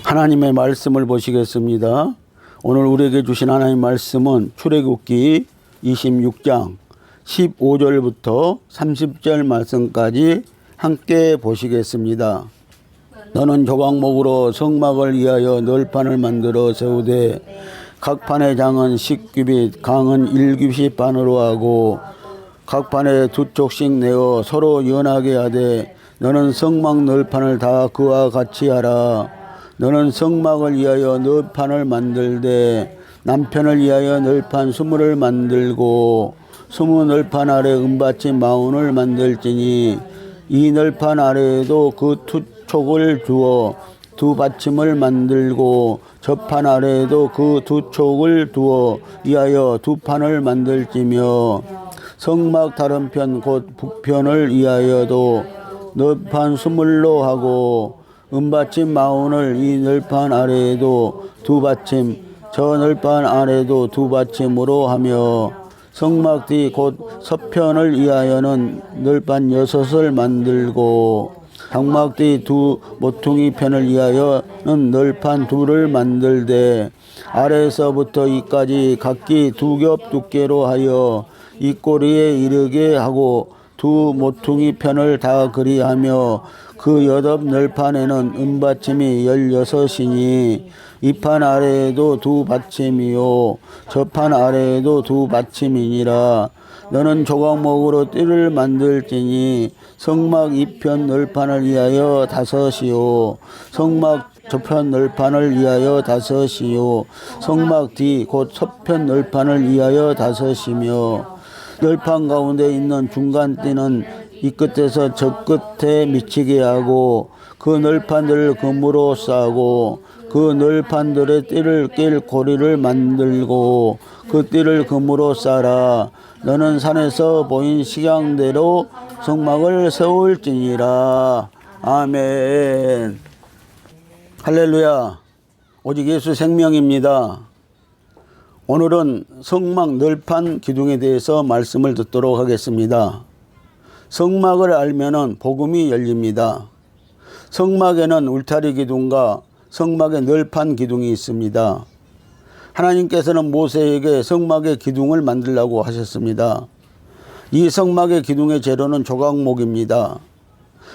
하나님의 말씀을 보시겠습니다. 오늘 우리에게 주신 하나님의 말씀은 출애굽기 26장 15절부터 30절 말씀까지 함께 보시겠습니다. 너는 조각목으로 성막을 위하여 널판을 만들어 세우되 각 판의 장은 10규빗, 강은 1규빗 반으로 하고 각 판에 두 쪽씩 내어 서로 연하게 하되 너는 성막 널판을 다 그와 같이 하라. 너는 성막을 위하여 널판을 만들되 남편을 위하여 널판 20을 만들고 20 널판 아래 은받침 40을 만들지니 이 널판 아래에도 그 두 촉을 두어 두 받침을 만들고 저판 아래에도 그 두 촉을 두어 위하여 두 판을 만들지며 성막 다른 편 곧 북편을 위하여도 널판 20로 하고 은받침 40을 이 널판 아래에도 두 받침 저 널판 아래에도 두 받침으로 하며 성막 뒤 곧 서편을 위하여는 널판 6을 만들고 장막 뒤 두 모퉁이 편을 위하여는 널판 2를 만들되 아래에서부터 이까지 각기 2겹 두께로 하여 이 꼬리에 이르게 하고 두 모퉁이 편을 다 그리하며 그 여덟 널판에는 은받침이 16이니 이 판 아래에도 두 받침이요 저 판 아래에도 두 받침이니라. 너는 조각목으로 띠를 만들지니 성막 이편 널판을 위하여 5이요 성막 저편 널판을 위하여 5이요 성막 뒤 곧 서편 널판을 위하여 5이며 널판 가운데 있는 중간 띠는 이 끝에서 저 끝에 미치게 하고 그 널판들을 금으로 싸고 그 널판들의 띠를 낄 고리를 만들고 그 띠를 금으로 싸라. 너는 산에서 보인 식양대로 성막을 세울지니라. 아멘. 할렐루야. 오직 예수 생명입니다. 오늘은 성막 널판 기둥에 대해서 말씀을 듣도록 하겠습니다. 성막을 알면은 복음이 열립니다. 성막에는 울타리 기둥과 성막의 널판 기둥이 있습니다. 하나님께서는 모세에게 성막의 기둥을 만들라고 하셨습니다. 이 성막의 기둥의 재료는 조각목입니다.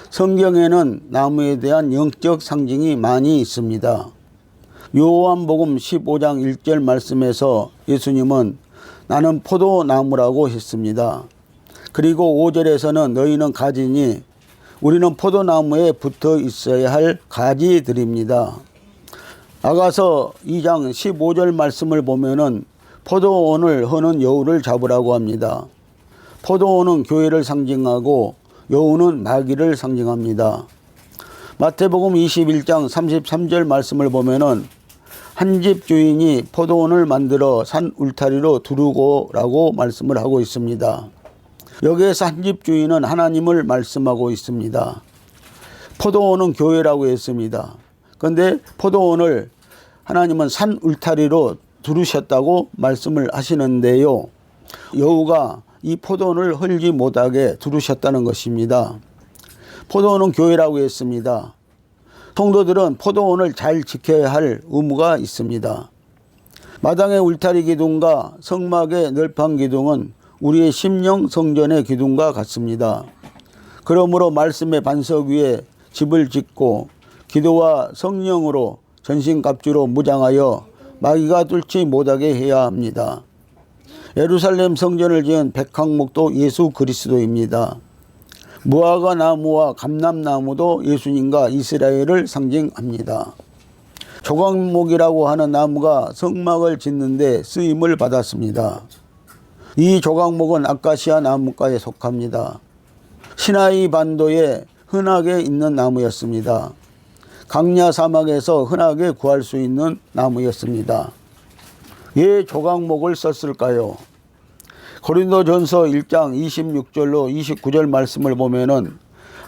성경에는 나무에 대한 영적 상징이 많이 있습니다. 요한복음 15장 1절 말씀에서 예수님은 나는 포도나무라고 했습니다. 그리고 5절에서는 너희는 가지니 우리는 포도나무에 붙어 있어야 할 가지들입니다. 아가서 2장 15절 말씀을 보면은 포도원을 허는 여우를 잡으라고 합니다. 포도원은 교회를 상징하고 여우는 마귀를 상징합니다. 마태복음 21장 33절 말씀을 보면은 한 집 주인이 포도원을 만들어 산 울타리로 두르고라고 말씀을 하고 있습니다. 여기에서 한 집 주인은 하나님을 말씀하고 있습니다. 포도원은 교회라고 했습니다. 그런데 포도원을 하나님은 산 울타리로 두르셨다고 말씀을 하시는데요. 여우가 이 포도원을 헐지 못하게 두르셨다는 것입니다. 포도원은 교회라고 했습니다. 성도들은 포도원을 잘 지켜야 할 의무가 있습니다. 마당의 울타리 기둥과 성막의 널판 기둥은 우리의 심령 성전의 기둥과 같습니다. 그러므로 말씀의 반석 위에 집을 짓고 기도와 성령으로 전신갑주로 무장하여 마귀가 뚫지 못하게 해야 합니다. 예루살렘 성전을 지은 백항목도 예수 그리스도입니다. 무화과 나무와 감람나무도 예수님과 이스라엘을 상징합니다. 조각목이라고 하는 나무가 성막을 짓는데 쓰임을 받았습니다. 이 조각목은 아카시아 나무과에 속합니다. 시나이 반도에 흔하게 있는 나무였습니다. 강야 사막에서 흔하게 구할 수 있는 나무였습니다. 왜 조각목을 썼을까요? 고린도전서 1장 26절로 29절 말씀을 보면은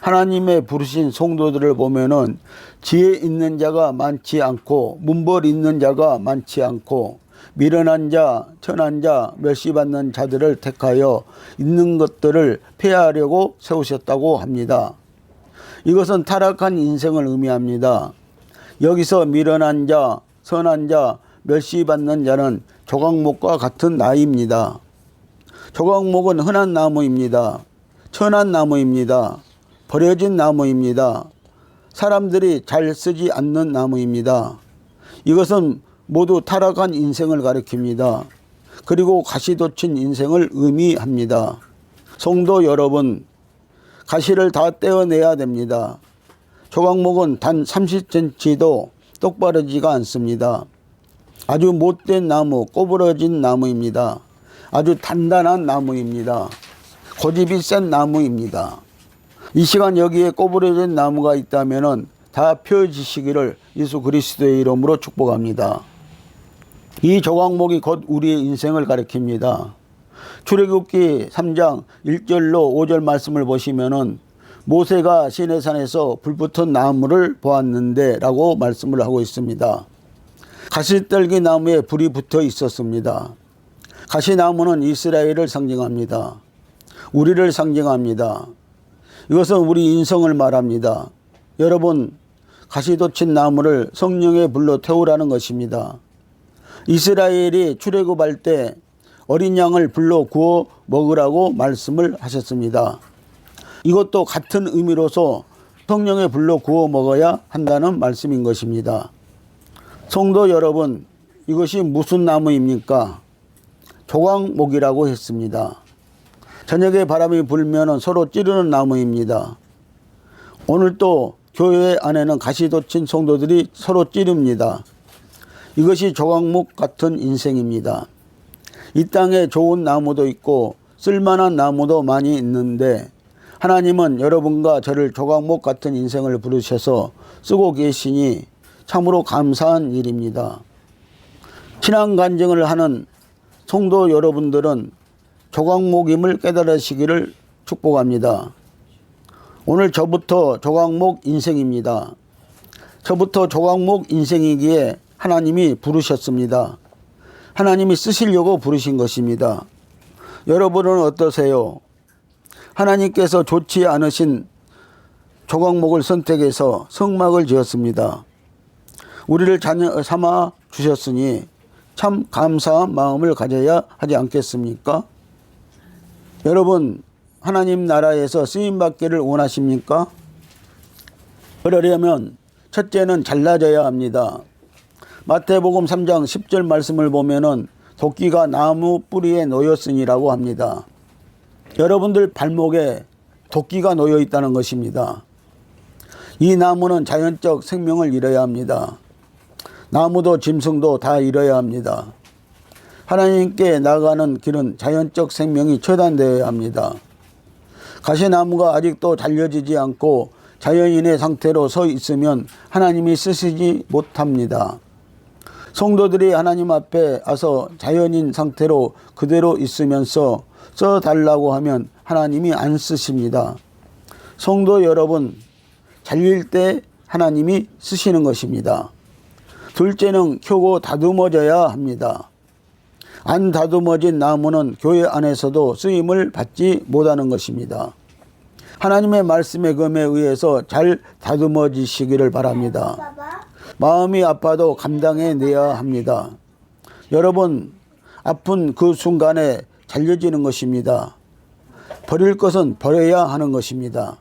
하나님의 부르신 성도들을 보면은 지혜 있는 자가 많지 않고 문벌 있는 자가 많지 않고 미련한 자, 천한 자, 멸시받는 자들을 택하여 있는 것들을 폐하려고 세우셨다고 합니다. 이것은 타락한 인생을 의미합니다. 여기서 미련한 자, 선한 자, 멸시받는 자는 조각목과 같은 나이입니다. 조각목은 흔한 나무입니다. 천한 나무입니다. 버려진 나무입니다. 사람들이 잘 쓰지 않는 나무입니다. 이것은 모두 타락한 인생을 가리킵니다. 그리고 가시돋친 인생을 의미합니다. 성도 여러분, 가시를 다 떼어내야 됩니다. 조각목은 단 30cm도 똑바르지가 않습니다. 아주 못된 나무, 꼬부러진 나무입니다. 아주 단단한 나무입니다. 고집이 센 나무입니다. 이 시간 여기에 꼬부러진 나무가 있다면 다 펴지시기를 예수 그리스도의 이름으로 축복합니다. 이 조각목이 곧 우리의 인생을 가리킵니다. 출애굽기 3장 1절로 5절 말씀을 보시면은 모세가 시내산에서 불붙은 나무를 보았는데 라고 말씀을 하고 있습니다. 가시떨기 나무에 불이 붙어 있었습니다. 가시나무는 이스라엘을 상징합니다. 우리를 상징합니다. 이것은 우리 인성을 말합니다. 여러분, 가시돋친 나무를 성령의 불로 태우라는 것입니다. 이스라엘이 출애굽할 때 어린 양을 불로 구워 먹으라고 말씀을 하셨습니다. 이것도 같은 의미로서 성령의 불로 구워 먹어야 한다는 말씀인 것입니다. 성도 여러분, 이것이 무슨 나무입니까? 조각목이라고 했습니다. 저녁에 바람이 불면 서로 찌르는 나무입니다. 오늘 또 교회 안에는 가시돋친 성도들이 서로 찌릅니다. 이것이 조각목 같은 인생입니다. 이 땅에 좋은 나무도 있고 쓸만한 나무도 많이 있는데 하나님은 여러분과 저를 조각목 같은 인생을 부르셔서 쓰고 계시니 참으로 감사한 일입니다. 신앙 간증을 하는 성도 여러분들은 조각목임을 깨달으시기를 축복합니다. 오늘 저부터 조각목 인생입니다. 저부터 조각목 인생이기에 하나님이 부르셨습니다. 하나님이 쓰시려고 부르신 것입니다. 여러분은 어떠세요? 하나님께서 좋지 않으신 조각목을 선택해서 성막을 지었습니다. 우리를 자녀 삼아 주셨으니 참 감사한 마음을 가져야 하지 않겠습니까? 여러분, 하나님 나라에서 쓰임받기를 원하십니까? 그러려면 첫째는 잘라져야 합니다. 마태복음 3장 10절 말씀을 보면은 도끼가 나무 뿌리에 놓였으니라고 합니다. 여러분들 발목에 도끼가 놓여 있다는 것입니다. 이 나무는 자연적 생명을 잃어야 합니다. 나무도 짐승도 다 잃어야 합니다. 하나님께 나가는 길은 자연적 생명이 처단되어야 합니다. 가시나무가 아직도 잘려지지 않고 자연인의 상태로 서 있으면 하나님이 쓰시지 못합니다. 성도들이 하나님 앞에 와서 자연인 상태로 그대로 있으면서 써달라고 하면 하나님이 안 쓰십니다. 성도 여러분, 잘릴 때 하나님이 쓰시는 것입니다. 둘째는 켜고 다듬어져야 합니다. 안 다듬어진 나무는 교회 안에서도 쓰임을 받지 못하는 것입니다. 하나님의 말씀의 검에 의해서 잘 다듬어지시기를 바랍니다. 마음이 아파도 감당해내야 합니다. 여러분, 아픈 그 순간에 잘려지는 것입니다. 버릴 것은 버려야 하는 것입니다.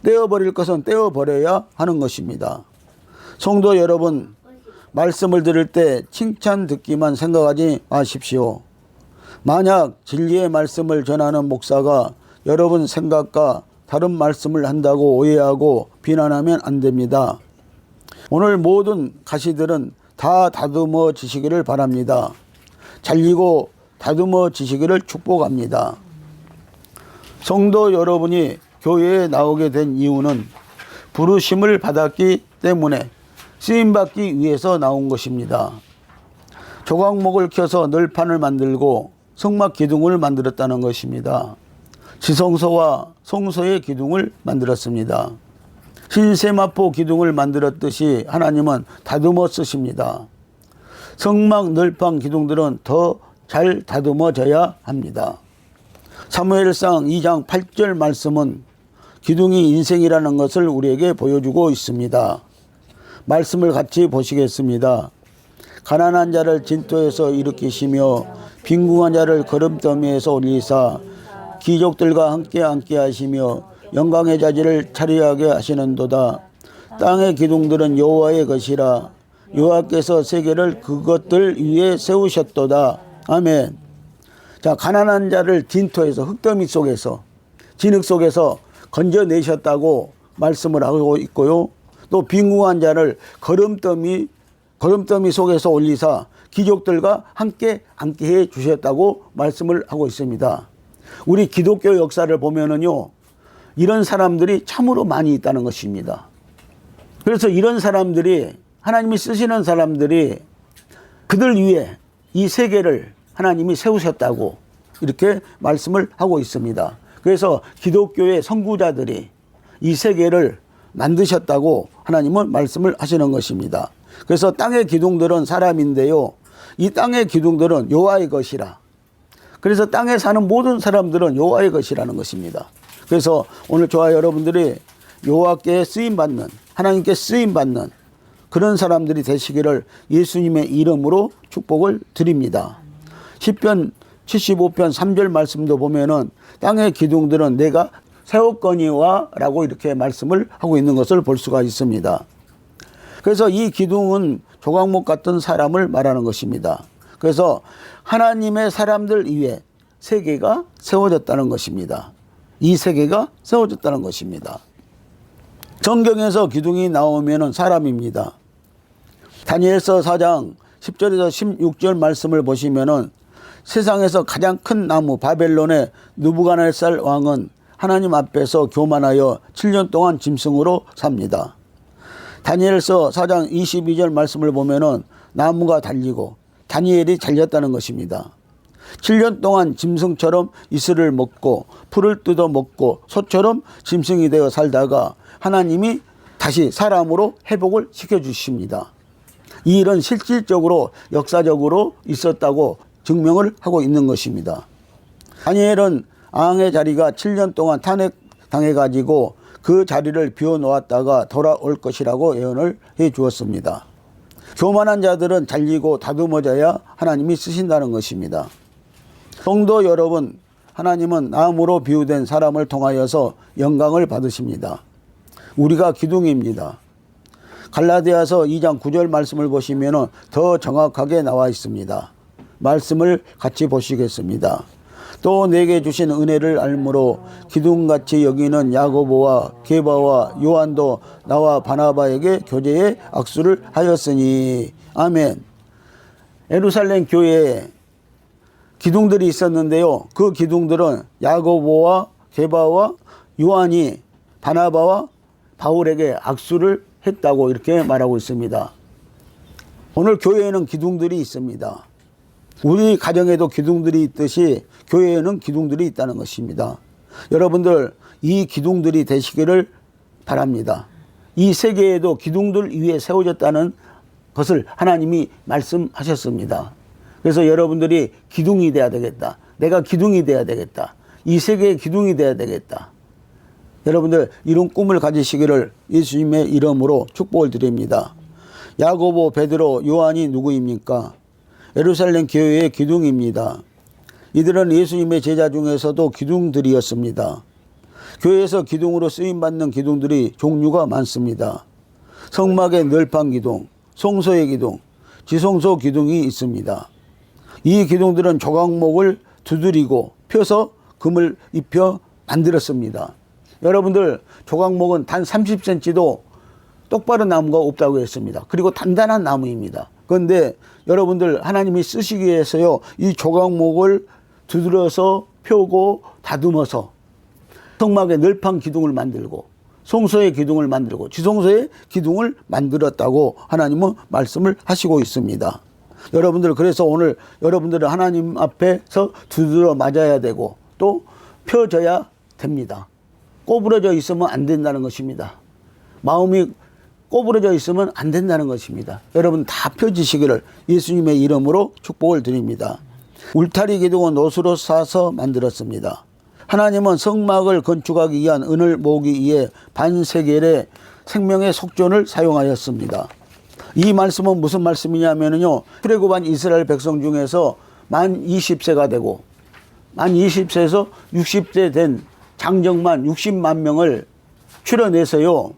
떼어버릴 것은 떼어버려야 하는 것입니다. 성도 여러분, 말씀을 들을 때 칭찬 듣기만 생각하지 마십시오. 만약 진리의 말씀을 전하는 목사가 여러분 생각과 다른 말씀을 한다고 오해하고 비난하면 안 됩니다. 오늘 모든 가시들은 다 다듬어지시기를 바랍니다. 잘리고 다듬어지시기를 축복합니다. 성도 여러분이 교회에 나오게 된 이유는 부르심을 받았기 때문에 쓰임받기 위해서 나온 것입니다. 조각목을 켜서 널판을 만들고 성막 기둥을 만들었다는 것입니다. 지성소와 성소의 기둥을 만들었습니다. 흰세마포 기둥을 만들었듯이 하나님은 다듬어 쓰십니다. 성막 널판 기둥들은 더 잘 다듬어져야 합니다. 사무엘상 2장 8절 말씀은 기둥이 인생이라는 것을 우리에게 보여주고 있습니다. 말씀을 같이 보시겠습니다. 가난한 자를 진토에서 일으키시며 빈궁한 자를 거름더미에서 올리사 귀족들과 함께 앉게 하시며 영광의 자리를 차리하게 하시는도다. 땅의 기둥들은 여호와의 것이라. 여호와께서 세계를 그것들 위에 세우셨도다. 아멘. 자, 가난한 자를 진토에서, 흙더미 속에서, 진흙 속에서 건져내셨다고 말씀을 하고 있고요. 또 빈궁한 자를 거름더미 속에서 올리사 귀족들과 함께 앉게 해 주셨다고 말씀을 하고 있습니다. 우리 기독교 역사를 보면은요, 이런 사람들이 참으로 많이 있다는 것입니다. 그래서 이런 사람들이, 하나님이 쓰시는 사람들이 그들 위에 이 세계를 하나님이 세우셨다고 이렇게 말씀을 하고 있습니다. 그래서 기독교의 선구자들이 이 세계를 만드셨다고 하나님은 말씀을 하시는 것입니다. 그래서 땅의 기둥들은 사람인데요, 이 땅의 기둥들은 여호와의 것이라. 그래서 땅에 사는 모든 사람들은 여호와의 것이라는 것입니다. 그래서 오늘 저와 여러분들이 여호와께 쓰임받는, 하나님께 쓰임받는 그런 사람들이 되시기를 예수님의 이름으로 축복을 드립니다. 시편 75편 3절 말씀도 보면은 땅의 기둥들은 내가 세웠거니와 라고 이렇게 말씀을 하고 있는 것을 볼 수가 있습니다. 그래서 이 기둥은 조각목 같은 사람을 말하는 것입니다. 그래서 하나님의 사람들 위에 세계가 세워졌다는 것입니다. 이 세계가 세워졌다는 것입니다. 성경에서 기둥이 나오면은 사람입니다. 다니엘서 4장 10절에서 16절 말씀을 보시면은 세상에서 가장 큰 나무 바벨론의 느부갓네살 왕은 하나님 앞에서 교만하여 7년 동안 짐승으로 삽니다. 다니엘서 4장 22절 말씀을 보면은 나무가 달리고 다니엘이 잘렸다는 것입니다. 7년 동안 짐승처럼 이슬을 먹고 풀을 뜯어 먹고 소처럼 짐승이 되어 살다가 하나님이 다시 사람으로 회복을 시켜주십니다. 이 일은 실질적으로 역사적으로 있었다고 증명을 하고 있는 것입니다. 다니엘은 왕의 자리가 7년 동안 탄핵당해가지고 그 자리를 비워놓았다가 돌아올 것이라고 예언을 해 주었습니다. 교만한 자들은 잘리고 다듬어져야 하나님이 쓰신다는 것입니다. 성도 여러분, 하나님은 나무로 비유된 사람을 통하여서 영광을 받으십니다. 우리가 기둥입니다. 갈라디아서 2장 9절 말씀을 보시면 더 정확하게 나와 있습니다. 말씀을 같이 보시겠습니다. 또 내게 주신 은혜를 알므로 기둥같이 여기는 야고보와 게바와 요한도 나와 바나바에게 교제의 악수를 하였으니. 아멘. 예루살렘 교회에 기둥들이 있었는데요, 그 기둥들은 야고보와 게바와 요한이 바나바와 바울에게 악수를 했다고 이렇게 말하고 있습니다. 오늘 교회에는 기둥들이 있습니다. 우리 가정에도 기둥들이 있듯이 교회에는 기둥들이 있다는 것입니다. 여러분들, 이 기둥들이 되시기를 바랍니다. 이 세계에도 기둥들 위에 세워졌다는 것을 하나님이 말씀하셨습니다. 그래서 여러분들이 기둥이 돼야 되겠다. 내가 기둥이 돼야 되겠다. 이 세계의 기둥이 돼야 되겠다. 여러분들, 이런 꿈을 가지시기를 예수님의 이름으로 축복을 드립니다. 야고보, 베드로, 요한이 누구입니까? 예루살렘 교회의 기둥입니다. 이들은 예수님의 제자 중에서도 기둥들이었습니다. 교회에서 기둥으로 쓰임받는 기둥들이 종류가 많습니다. 성막의 널판 기둥, 성소의 기둥, 지성소 기둥이 있습니다. 이 기둥들은 조각목을 두드리고 펴서 금을 입혀 만들었습니다. 여러분들, 조각목은 단 30cm도 똑바른 나무가 없다고 했습니다. 그리고 단단한 나무입니다. 그런데 여러분들, 하나님이 쓰시기 위해서요, 이 조각목을 두드려서 펴고 다듬어서 성막의 널판 기둥을 만들고 성소의 기둥을 만들고 지성소의 기둥을 만들었다고 하나님은 말씀을 하시고 있습니다. 여러분들, 그래서 오늘 여러분들은 하나님 앞에서 두드려 맞아야 되고 또 펴져야 됩니다. 꼬부러져 있으면 안 된다는 것입니다. 마음이 꼬부러져 있으면 안 된다는 것입니다. 여러분, 다 펴지시기를 예수님의 이름으로 축복을 드립니다. 울타리 기둥은 노수로 싸서 만들었습니다. 하나님은 성막을 건축하기 위한 은을 모으기 위해 반세겔의 생명의 속전을 사용하였습니다. 이 말씀은 무슨 말씀이냐면요, 출애굽한 이스라엘 백성 중에서 만 20세가 되고 만 20세에서 60세 된 장정만 60만 명을 추려내서요,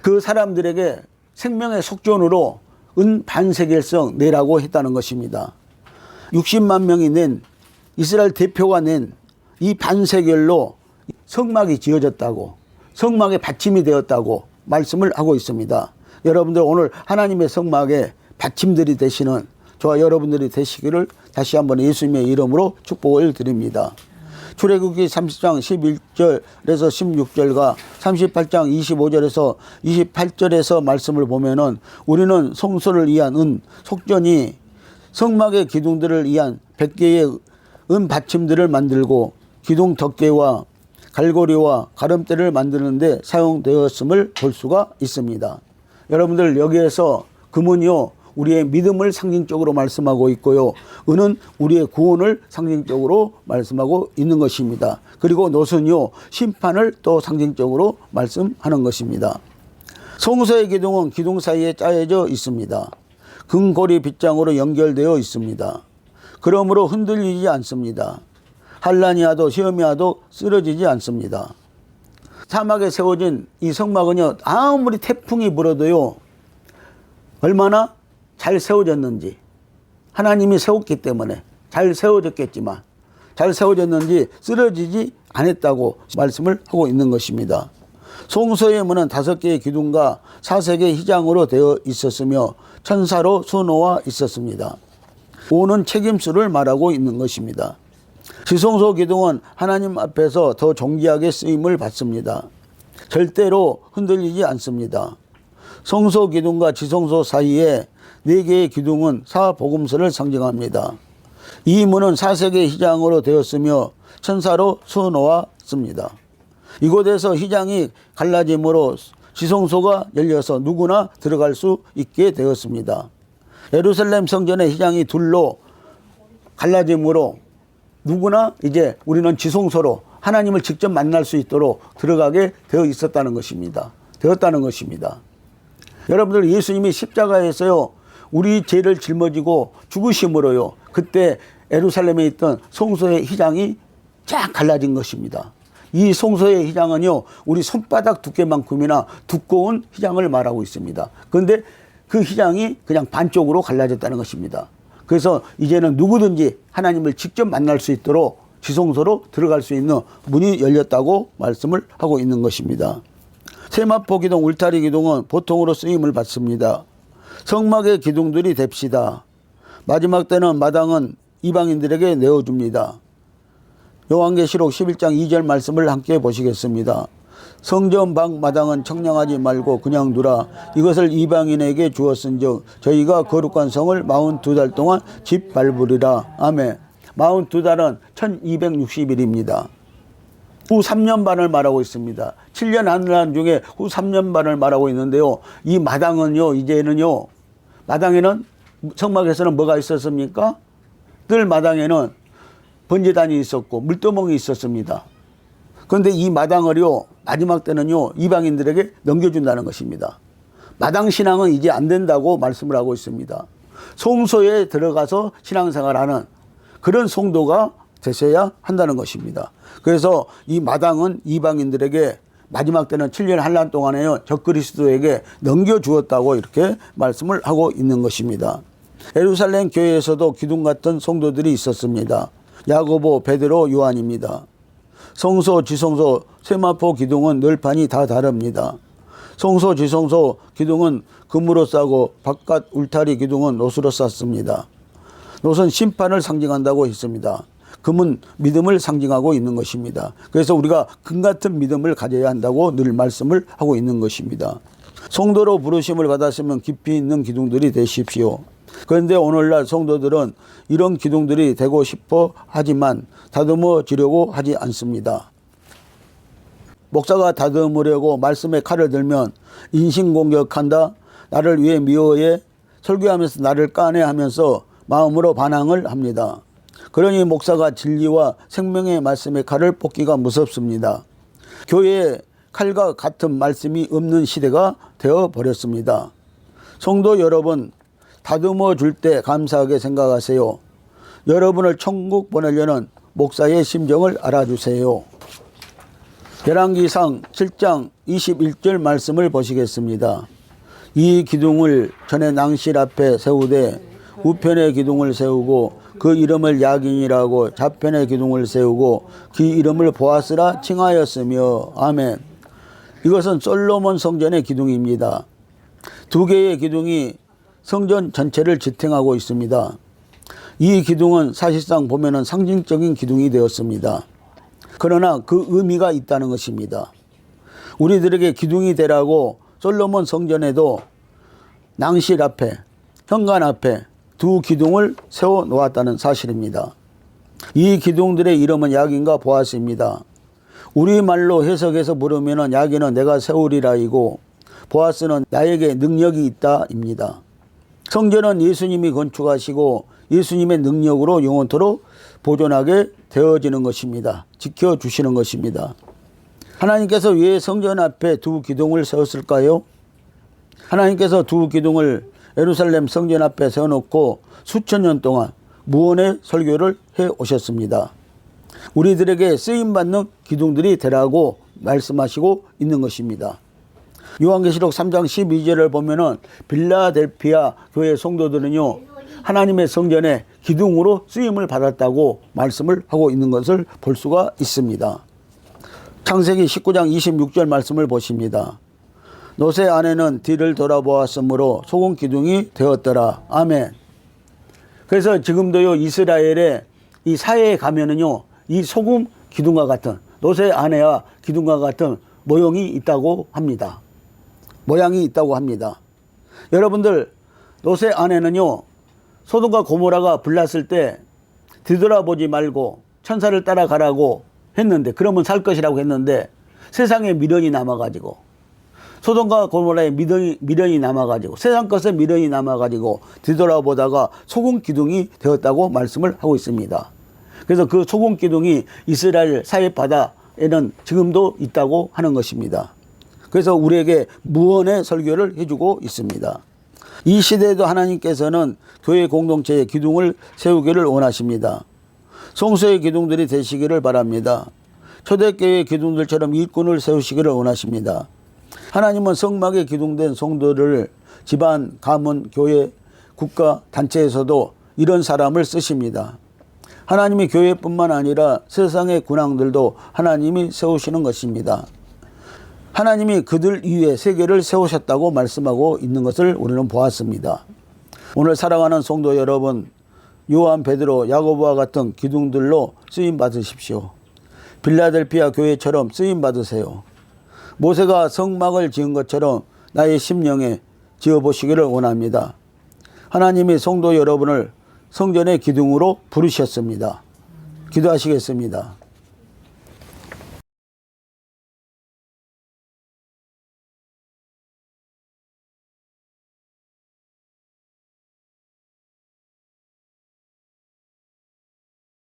그 사람들에게 생명의 속전으로 은 반세겔성 내라고 했다는 것입니다. 60만 명이 낸, 이스라엘 대표가 낸 이 반세겔로 성막이 지어졌다고, 성막의 받침이 되었다고 말씀을 하고 있습니다. 여러분들 오늘 하나님의 성막에 받침들이 되시는 저와 여러분들이 되시기를 다시 한번 예수님의 이름으로 축복을 드립니다. 출애굽기 30장 11절에서 16절과 38장 25절에서 28절에서 말씀을 보면은 우리는 성소를 위한 은 속전이 성막의 기둥들을 위한 100개의 은 받침들을 만들고 기둥 덮개와 갈고리와 가름대를 만드는데 사용되었음을 볼 수가 있습니다. 여러분들 여기에서 금은요, 우리의 믿음을 상징적으로 말씀하고 있고요, 은은 우리의 구원을 상징적으로 말씀하고 있는 것입니다. 그리고 놋은요, 심판을 또 상징적으로 말씀하는 것입니다. 성소의 기둥은 기둥 사이에 짜여져 있습니다. 금고리 빗장으로 연결되어 있습니다. 그러므로 흔들리지 않습니다. 한란이 와도 시험이 와도 쓰러지지 않습니다. 사막에 세워진 이 성막은요, 아무리 태풍이 불어도요, 얼마나 잘 세워졌는지, 하나님이 세웠기 때문에 잘 세워졌겠지만 잘 세워졌는지 쓰러지지 않았다고 말씀을 하고 있는 것입니다. 성소의 문은 5개의 기둥과 4색의 휘장으로 되어 있었으며 천사로 수놓아 있었습니다. 5는 책임수를 말하고 있는 것입니다. 지성소 기둥은 하나님 앞에서 더 존귀하게 쓰임을 받습니다. 절대로 흔들리지 않습니다. 성소 기둥과 지성소 사이에 4개의 기둥은 사복음서를 상징합니다. 이 문은 4색의 휘장으로 되었으며 천사로 수놓았습니다. 이곳에서 휘장이 갈라짐으로 지성소가 열려서 누구나 들어갈 수 있게 되었습니다. 예루살렘 성전의 휘장이 둘로 갈라짐으로 누구나 이제 우리는 지성소로 하나님을 직접 만날 수 있도록 들어가게 되어 있었다는 것입니다. 되었다는 것입니다. 여러분들, 예수님이 십자가에서요, 우리 죄를 짊어지고 죽으심으로요, 그때 예루살렘에 있던 성소의 휘장이 쫙 갈라진 것입니다. 이 성소의 휘장은요, 우리 손바닥 두께만큼이나 두꺼운 휘장을 말하고 있습니다. 그런데 그 휘장이 그냥 반쪽으로 갈라졌다는 것입니다. 그래서 이제는 누구든지 하나님을 직접 만날 수 있도록 지성소로 들어갈 수 있는 문이 열렸다고 말씀을 하고 있는 것입니다. 세마포 기둥, 울타리 기둥은 보통으로 쓰임을 받습니다. 성막의 기둥들이 됩시다. 마지막 때는 마당은 이방인들에게 내어줍니다. 요한계시록 11장 2절 말씀을 함께 보시겠습니다. 성전 밖 마당은 청량하지 말고 그냥 두라. 이것을 이방인에게 주었은즉 저희가 거룩한 성을 42달 동안 짓밟으리라. 아멘. 42달은 1260일입니다. 후 3년 반을 말하고 있습니다. 7년 한날 중에 후 3년 반을 말하고 있는데요, 이 마당은요, 이제는요, 마당에는 성막에서는 뭐가 있었습니까? 늘 마당에는 번제단이 있었고 물두멍이 있었습니다. 그런데 이 마당을요, 마지막 때는요, 이방인들에게 넘겨준다는 것입니다. 마당 신앙은 이제 안 된다고 말씀을 하고 있습니다. 성소에 들어가서 신앙생활하는 그런 성도가 되셔야 한다는 것입니다. 그래서 이 마당은 이방인들에게 마지막 때는 7년 한란 동안에요, 적그리스도에게 넘겨주었다고 이렇게 말씀을 하고 있는 것입니다. 예루살렘 교회에서도 기둥 같은 성도들이 있었습니다. 야고보, 베드로, 요한입니다. 성소, 지성소, 세마포 기둥은 널판이 다 다릅니다. 성소, 지성소 기둥은 금으로 싸고 바깥 울타리 기둥은 놋으로 쌌습니다. 놋은 심판을 상징한다고 했습니다. 금은 믿음을 상징하고 있는 것입니다. 그래서 우리가 금 같은 믿음을 가져야 한다고 늘 말씀을 하고 있는 것입니다. 성도로 부르심을 받았으면 깊이 있는 기둥들이 되십시오. 그런데 오늘날 성도들은 이런 기둥들이 되고 싶어 하지만 다듬어지려고 하지 않습니다. 목사가 다듬으려고 말씀에 칼을 들면 인신공격한다, 나를 위해 미워해, 설교하면서 나를 까내 하면서 마음으로 반항을 합니다. 그러니 목사가 진리와 생명의 말씀에 칼을 뽑기가 무섭습니다. 교회에 칼과 같은 말씀이 없는 시대가 되어 버렸습니다. 성도 여러분, 다듬어 줄 때 감사하게 생각하세요. 여러분을 천국 보내려는 목사의 심정을 알아주세요. 열왕기상 7장 21절 말씀을 보시겠습니다. 이 기둥을 전에 낭실 앞에 세우되 우편의 기둥을 세우고 그 이름을 야긴이라고 좌편의 기둥을 세우고 그 이름을 보아스라 칭하였으며. 아멘. 이것은 솔로몬 성전의 기둥입니다. 두 개의 기둥이 성전 전체를 지탱하고 있습니다. 이 기둥은 사실상 보면은 상징적인 기둥이 되었습니다. 그러나 그 의미가 있다는 것입니다. 우리들에게 기둥이 되라고 솔로몬 성전에도 낭실 앞에, 현관 앞에 두 기둥을 세워 놓았다는 사실입니다. 이 기둥들의 이름은 야긴과 보아스입니다. 우리말로 해석해서 물으면 야긴은 내가 세우리라이고 보아스는 나에게 능력이 있다입니다. 성전은 예수님이 건축하시고 예수님의 능력으로 영원토록 보존하게 되어지는 것입니다. 지켜주시는 것입니다. 하나님께서 왜 성전 앞에 두 기둥을 세웠을까요? 하나님께서 두 기둥을 예루살렘 성전 앞에 세워놓고 수천 년 동안 무언의 설교를 해 오셨습니다. 우리들에게 쓰임받는 기둥들이 되라고 말씀하시고 있는 것입니다. 요한계시록 3장 12절을 보면은 빌라델피아 교회 성도들은요, 하나님의 성전에 기둥으로 쓰임을 받았다고 말씀을 하고 있는 것을 볼 수가 있습니다. 창세기 19장 26절 말씀을 보십니다. 노새 아내는 뒤를 돌아보았으므로 소금 기둥이 되었더라. 아멘. 그래서 지금도요, 이스라엘의 이 사회에 가면은요, 이 소금 기둥과 같은, 노새 아내와 기둥과 같은 모형이 있다고 합니다. 모양이 있다고 합니다. 여러분들, 노새 아내는요, 소돔과 고모라가 불났을 때 뒤돌아보지 말고 천사를 따라가라고 했는데, 그러면 살 것이라고 했는데, 세상에 미련이 남아가지고, 소돔과 고모라에 미련이 남아가지고, 세상 것에 미련이 남아가지고 뒤돌아보다가 소금 기둥이 되었다고 말씀을 하고 있습니다. 그래서 그 소금 기둥이 이스라엘 사해바다에는 지금도 있다고 하는 것입니다. 그래서 우리에게 무언의 설교를 해주고 있습니다. 이 시대에도 하나님께서는 교회 공동체의 기둥을 세우기를 원하십니다. 성소의 기둥들이 되시기를 바랍니다. 초대교회의 기둥들처럼 일꾼을 세우시기를 원하십니다. 하나님은 성막에 기둥된 성도를 집안, 가문, 교회, 국가, 단체에서도 이런 사람을 쓰십니다. 하나님이 교회뿐만 아니라 세상의 군왕들도 하나님이 세우시는 것입니다. 하나님이 그들 위에 세계를 세우셨다고 말씀하고 있는 것을 우리는 보았습니다. 오늘 사랑하는 성도 여러분, 요한, 베드로, 야고보와 같은 기둥들로 쓰임 받으십시오. 빌라델피아 교회처럼 쓰임 받으세요. 모세가 성막을 지은 것처럼 나의 심령에 지어보시기를 원합니다. 하나님이 성도 여러분을 성전의 기둥으로 부르셨습니다. 기도하시겠습니다.